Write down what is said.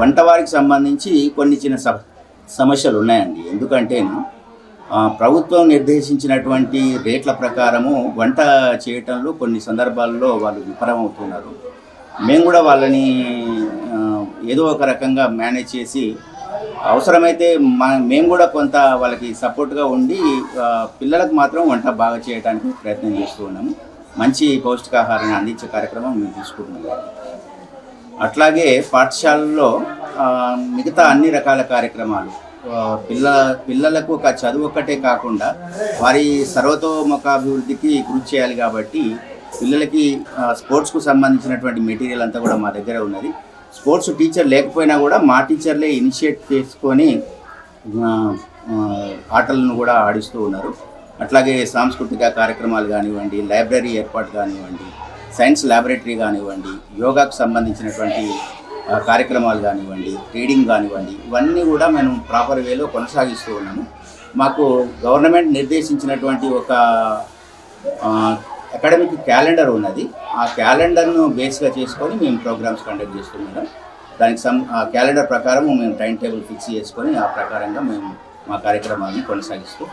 వంటవారికి సంబంధించి కొన్ని చిన్న సమస్యలు ఉన్నాయండి. ఎందుకంటేను ప్రభుత్వం నిర్దేశించినటువంటి రేట్ల ప్రకారము వంట చేయటంలో కొన్ని సందర్భాల్లో వాళ్ళు విఫలమవుతున్నారు. మేము కూడా వాళ్ళని ఏదో ఒక రకంగా మేనేజ్ చేసి అవసరమైతే మేము కూడా కొంత వాళ్ళకి సపోర్ట్గా ఉండి పిల్లలకు మాత్రం వంట బాగా చేయడానికి ప్రయత్నం చేస్తూ ఉన్నాము. మంచి పౌష్టికాహారాన్ని అందించే కార్యక్రమం మేము తీసుకుంటున్నాము. అట్లాగే పాఠశాలల్లో మిగతా అన్ని రకాల కార్యక్రమాలు పిల్లలకు ఒక చదువు ఒక్కటే కాకుండా వారి సర్వతోముఖాభివృద్ధికి కృషి చేయాలి. కాబట్టి పిల్లలకి స్పోర్ట్స్కు సంబంధించినటువంటి మెటీరియల్ అంతా కూడా మా దగ్గర ఉన్నది. స్పోర్ట్స్ టీచర్ లేకపోయినా కూడా మా టీచర్లే ఇనిషియేట్ చేసుకొని ఆటలను కూడా ఆడిస్తూ ఉన్నారు. అట్లాగే సాంస్కృతిక కార్యక్రమాలు కానివ్వండి, లైబ్రరీ ఏర్పాటు కానివ్వండి, సైన్స్ ల్యాబొరేటరీ కానివ్వండి, యోగాకు సంబంధించినటువంటి కార్యక్రమాలు కానివ్వండి, రీడింగ్ కానివ్వండి, ఇవన్నీ కూడా మేము ప్రాపర్ వేలో కొనసాగిస్తూ ఉన్నాము. మాకు గవర్నమెంట్ నిర్దేశించినటువంటి ఒక అకాడమిక్ క్యాలెండర్ ఉన్నది. ఆ క్యాలెండర్ను బేస్గా చేసుకొని మేము ప్రోగ్రామ్స్ కండక్ట్ చేస్తున్నాం. దానికి క్యాలెండర్ ప్రకారం మేము టైం టేబుల్ ఫిక్స్ చేసుకొని ఆ ప్రకారంగా మేము మా కార్యక్రమాలను కొనసాగిస్తూ